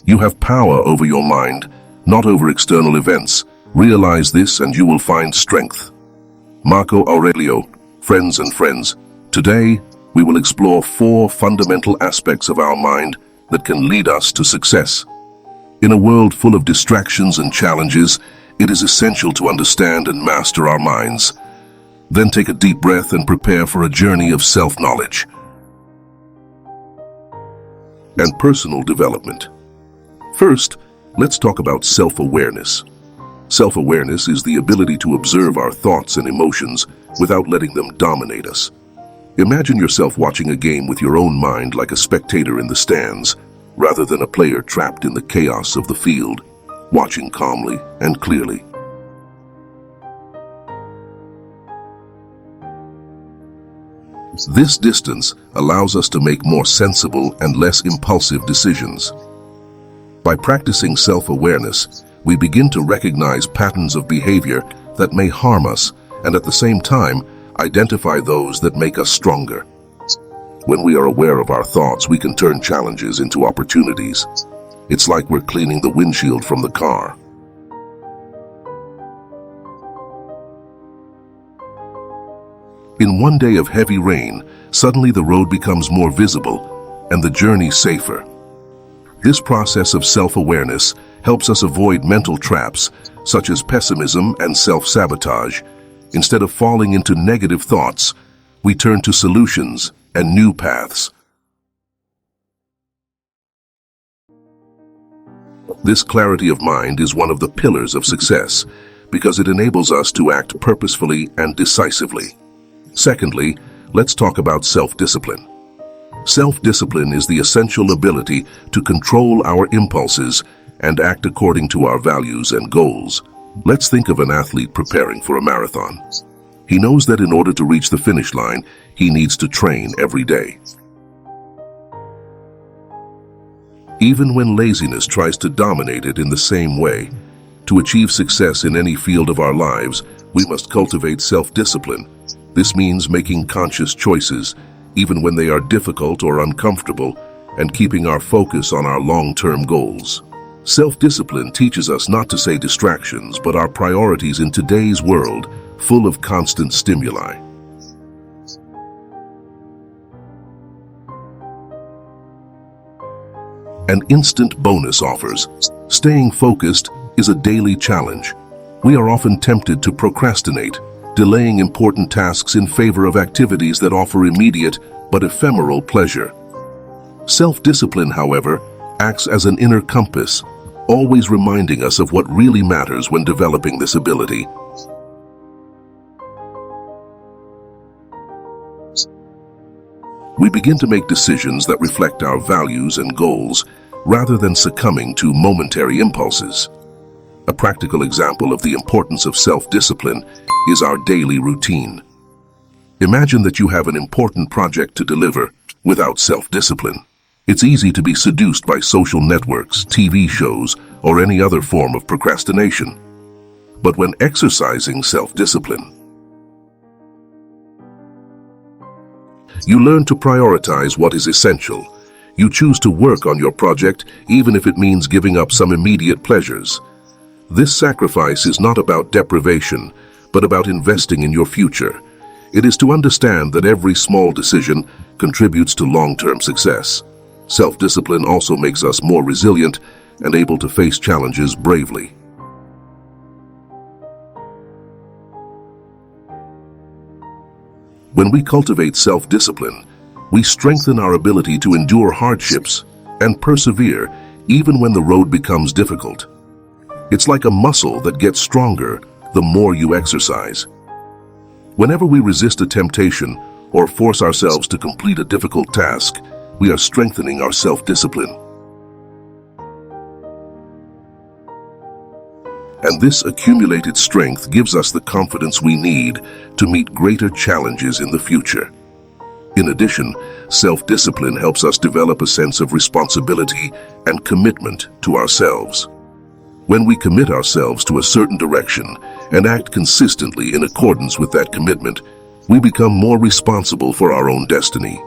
You have power over your mind, not over external events. Realize this and you will find strength. Marco Aurelio, friends and friends, today we will explore 4 fundamental aspects of our mind that can lead us to success. In a world full of distractions and challenges, it is essential to understand and master our minds. Then take a deep breath and prepare for a journey of self-knowledge and personal development. First, let's talk about self-awareness. Self-awareness is the ability to observe our thoughts and emotions without letting them dominate us. Imagine yourself watching a game with your own mind like a spectator in the stands, rather than a player trapped in the chaos of the field, watching calmly and clearly. This distance allows us to make more sensible and less impulsive decisions. By practicing self-awareness, we begin to recognize patterns of behavior that may harm us and at the same time identify those that make us stronger. When we are aware of our thoughts, we can turn challenges into opportunities. It's like we're cleaning the windshield from the car. In one day of heavy rain, suddenly the road becomes more visible and the journey safer. This process of self-awareness helps us avoid mental traps such as pessimism and self-sabotage. Instead of falling into negative thoughts, we turn to solutions and new paths. This clarity of mind is one of the pillars of success because it enables us to act purposefully and decisively. Secondly, let's talk about self-discipline. Self-discipline is the essential ability to control our impulses and act according to our values and goals. Let's think of an athlete preparing for a marathon. He knows that in order to reach the finish line, he needs to train every day. Even when laziness tries to dominate it in the same way, to achieve success in any field of our lives, we must cultivate self-discipline. This means making conscious choices, even when they are difficult or uncomfortable, and keeping our focus on our long-term goals. Self-discipline teaches us not to say distractions, but our priorities in today's world, full of constant stimuli. An instant bonus offers. Staying focused is a daily challenge. We are often tempted to procrastinate, delaying important tasks in favor of activities that offer immediate but ephemeral pleasure. Self-discipline, however, acts as an inner compass, always reminding us of what really matters when developing this ability. We begin to make decisions that reflect our values and goals, rather than succumbing to momentary impulses. A practical example of the importance of self-discipline is our daily routine. Imagine that you have an important project to deliver. Without self-discipline, it's easy to be seduced by social networks, TV shows, or any other form of procrastination. But when exercising self-discipline, you learn to prioritize what is essential. You choose to work on your project even if it means giving up some immediate pleasures. This sacrifice is not about deprivation, but about investing in your future. It is to understand that every small decision contributes to long-term success. Self-discipline also makes us more resilient and able to face challenges bravely. When we cultivate self-discipline, we strengthen our ability to endure hardships and persevere even when the road becomes difficult. It's like a muscle that gets stronger the more you exercise. Whenever we resist a temptation or force ourselves to complete a difficult task, we are strengthening our self-discipline. And this accumulated strength gives us the confidence we need to meet greater challenges in the future. In addition, self-discipline helps us develop a sense of responsibility and commitment to ourselves. When we commit ourselves to a certain direction and act consistently in accordance with that commitment, we become more responsible for our own destiny.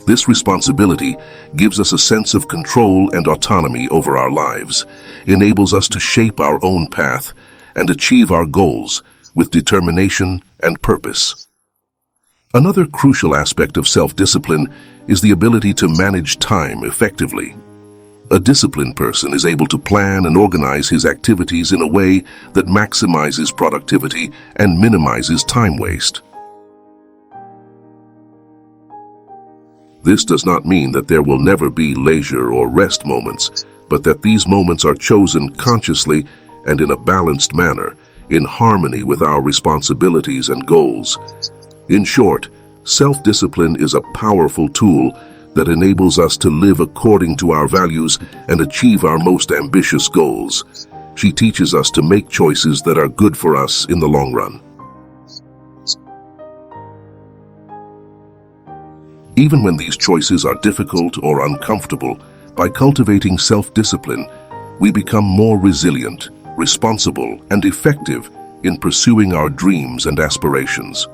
This responsibility gives us a sense of control and autonomy over our lives, enables us to shape our own path, and achieve our goals with determination and purpose. Another crucial aspect of self-discipline is the ability to manage time effectively. A disciplined person is able to plan and organize his activities in a way that maximizes productivity and minimizes time waste. This does not mean that there will never be leisure or rest moments, but that these moments are chosen consciously and in a balanced manner, in harmony with our responsibilities and goals. In short, self-discipline is a powerful tool that enables us to live according to our values and achieve our most ambitious goals. She teaches us to make choices that are good for us in the long run. Even when these choices are difficult or uncomfortable, by cultivating self-discipline, we become more resilient, responsible, and effective in pursuing our dreams and aspirations.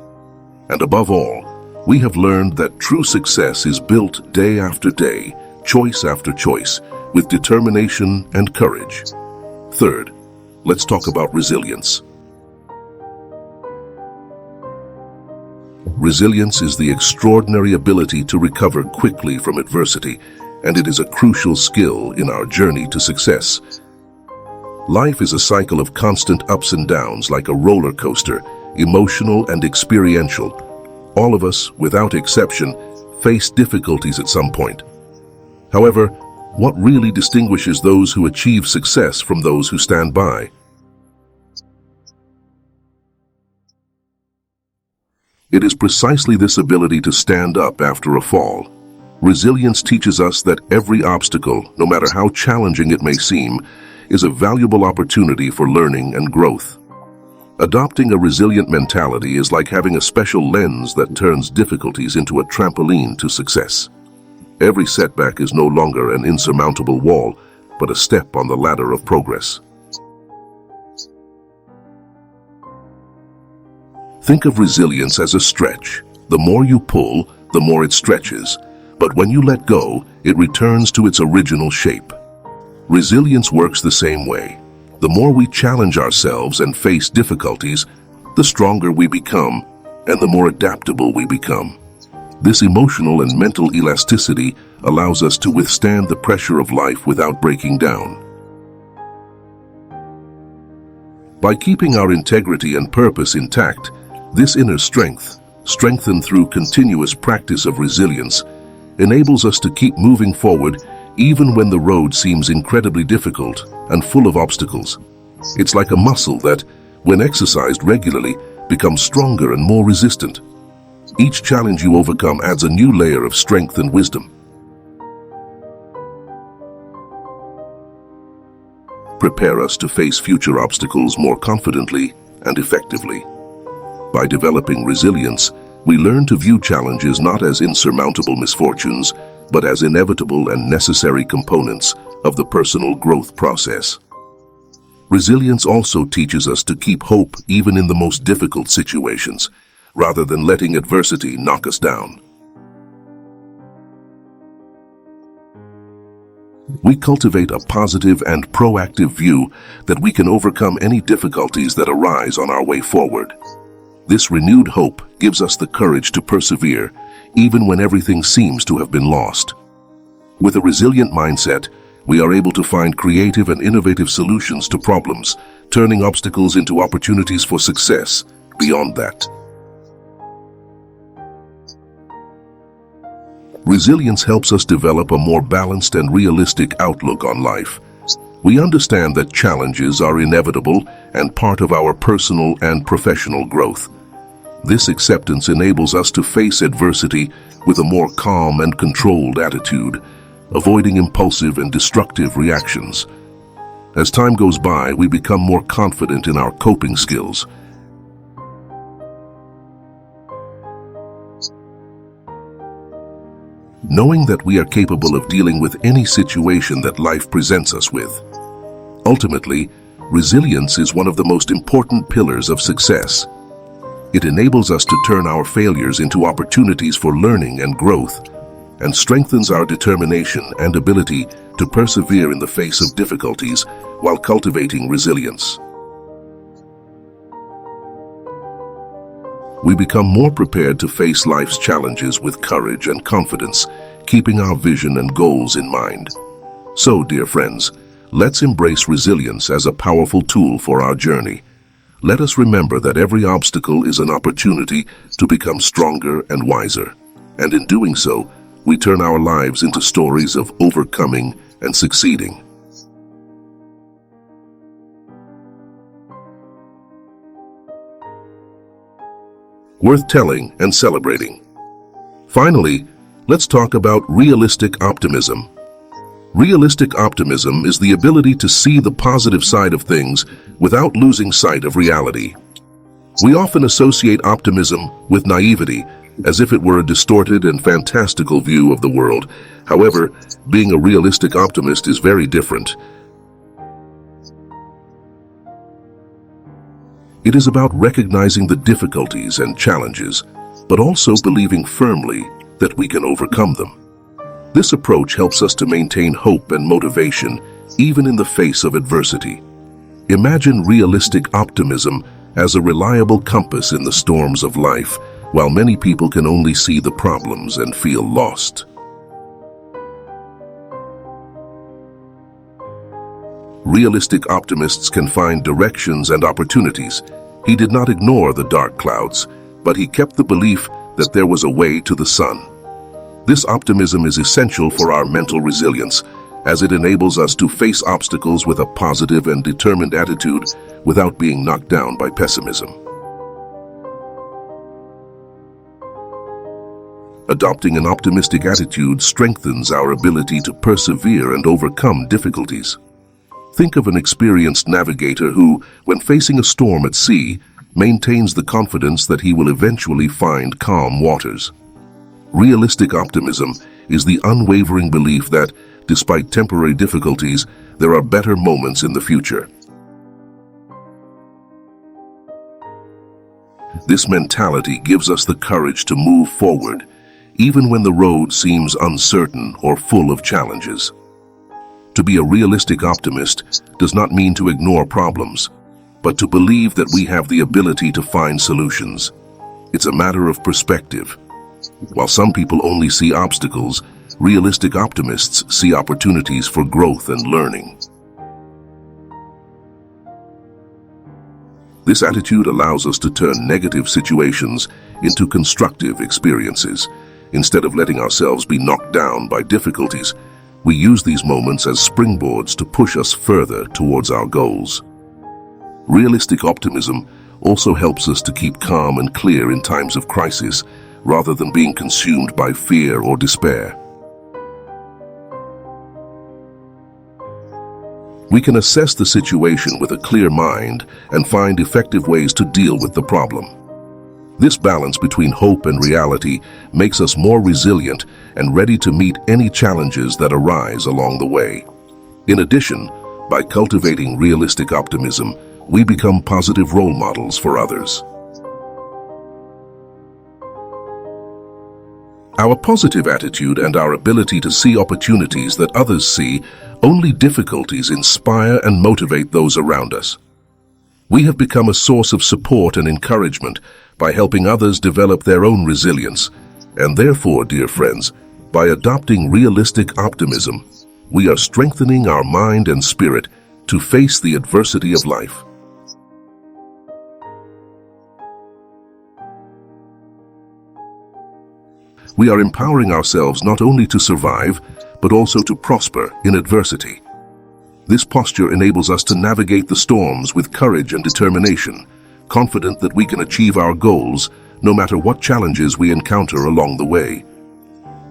And above all, we have learned that true success is built day after day, choice after choice, with determination and courage. Third, let's talk about resilience. Resilience is the extraordinary ability to recover quickly from adversity, and it is a crucial skill in our journey to success. Life is a cycle of constant ups and downs, like a roller coaster, emotional and experiential. All of us, without exception, face difficulties at some point. However, what really distinguishes those who achieve success from those who stand by? It is precisely this ability to stand up after a fall. Resilience teaches us that every obstacle, no matter how challenging it may seem, is a valuable opportunity for learning and growth. Adopting a resilient mentality is like having a special lens that turns difficulties into a trampoline to success. Every setback is no longer an insurmountable wall, but a step on the ladder of progress. Think of resilience as a stretch. The more you pull, the more it stretches. But when you let go, it returns to its original shape. Resilience works the same way. The more we challenge ourselves and face difficulties, the stronger we become, and the more adaptable we become. This emotional and mental elasticity allows us to withstand the pressure of life without breaking down. By keeping our integrity and purpose intact, this inner strength, strengthened through continuous practice of resilience, enables us to keep moving forward even when the road seems incredibly difficult and full of obstacles. It's like a muscle that, when exercised regularly, becomes stronger and more resistant. Each challenge you overcome adds a new layer of strength and wisdom. Prepare us to face future obstacles more confidently and effectively. By developing resilience, we learn to view challenges not as insurmountable misfortunes, but as inevitable and necessary components of the personal growth process. Resilience also teaches us to keep hope even in the most difficult situations, rather than letting adversity knock us down. We cultivate a positive and proactive view that we can overcome any difficulties that arise on our way forward. This renewed hope gives us the courage to persevere, even when everything seems to have been lost. With a resilient mindset, we are able to find creative and innovative solutions to problems, turning obstacles into opportunities for success. Beyond that, resilience helps us develop a more balanced and realistic outlook on life. We understand that challenges are inevitable and part of our personal and professional growth. This acceptance enables us to face adversity with a more calm and controlled attitude, avoiding impulsive and destructive reactions. As time goes by, we become more confident in our coping skills. Knowing that we are capable of dealing with any situation that life presents us with. Ultimately, resilience is one of the most important pillars of success. It enables us to turn our failures into opportunities for learning and growth. and strengthens our determination and ability to persevere in the face of difficulties while cultivating resilience. We become more prepared to face life's challenges with courage and confidence, keeping our vision and goals in mind. So, dear friends, let's embrace resilience as a powerful tool for our journey. Let us remember that every obstacle is an opportunity to become stronger and wiser. And in doing so, we turn our lives into stories of overcoming and succeeding. Worth telling and celebrating. Finally, let's talk about realistic optimism. Realistic optimism is the ability to see the positive side of things without losing sight of reality. We often associate optimism with naivety, as if it were a distorted and fantastical view of the world. However, being a realistic optimist is very different. It is about recognizing the difficulties and challenges, but also believing firmly that we can overcome them. This approach helps us to maintain hope and motivation, even in the face of adversity. Imagine realistic optimism as a reliable compass in the storms of life, while many people can only see the problems and feel lost. Realistic optimists can find directions and opportunities. He did not ignore the dark clouds, but he kept the belief that there was a way to the sun. This optimism is essential for our mental resilience, as it enables us to face obstacles with a positive and determined attitude without being knocked down by pessimism. Adopting an optimistic attitude strengthens our ability to persevere and overcome difficulties. Think of an experienced navigator who, when facing a storm at sea, maintains the confidence that he will eventually find calm waters. Realistic optimism is the unwavering belief that, despite temporary difficulties, there are better moments in the future. This mentality gives us the courage to move forward, even when the road seems uncertain or full of challenges. To be a realistic optimist does not mean to ignore problems, but to believe that we have the ability to find solutions. It's a matter of perspective. While some people only see obstacles, realistic optimists see opportunities for growth and learning. This attitude allows us to turn negative situations into constructive experiences. Instead of letting ourselves be knocked down by difficulties, we use these moments as springboards to push us further towards our goals. Realistic optimism also helps us to keep calm and clear in times of crisis, rather than being consumed by fear or despair. We can assess the situation with a clear mind and find effective ways to deal with the problem. This balance between hope and reality makes us more resilient and ready to meet any challenges that arise along the way. In addition, by cultivating realistic optimism, we become positive role models for others. Our positive attitude and our ability to see opportunities that others see only difficulties inspire and motivate those around us. We have become a source of support and encouragement by helping others develop their own resilience. And therefore, dear friends, by adopting realistic optimism, we are strengthening our mind and spirit to face the adversity of life. We are empowering ourselves not only to survive, but also to prosper in adversity. This posture enables us to navigate the storms with courage and determination, confident that we can achieve our goals no matter what challenges we encounter along the way.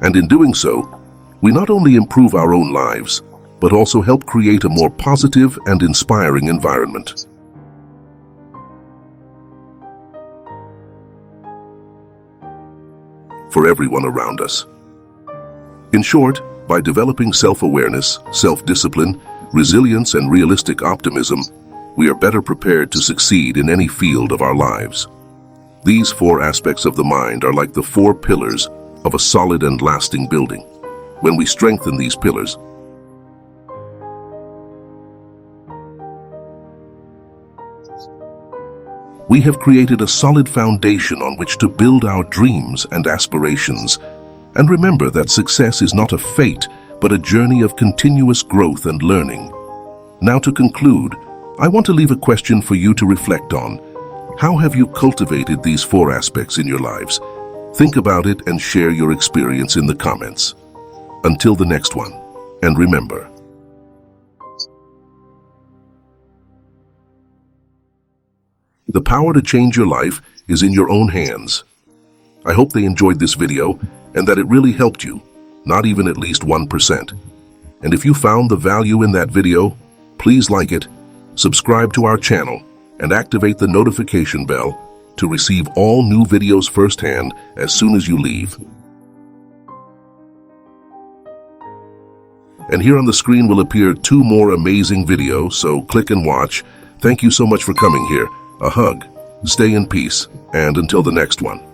And in doing so, we not only improve our own lives, but also help create a more positive and inspiring environment. For everyone around us. In short, by developing self-awareness, self-discipline, resilience, and realistic optimism, we are better prepared to succeed in any field of our lives. These four aspects of the mind are like the four pillars of a solid and lasting building. When we strengthen these pillars, we have created a solid foundation on which to build our dreams and aspirations. And remember that success is not a fate, but a journey of continuous growth and learning. Now, to conclude, I want to leave a question for you to reflect on. How have you cultivated these 4 aspects in your lives? Think about it and share your experience in the comments. Until the next one, and remember, the power to change your life is in your own hands. I hope they enjoyed this video and that it really helped you, not even at least 1%. And if you found the value in that video, please like it, subscribe to our channel, and activate the notification bell to receive all new videos firsthand as soon as you leave. And here on the screen will appear 2 more amazing videos, so click and watch. Thank you so much for coming here. A hug, stay in peace, and until the next one.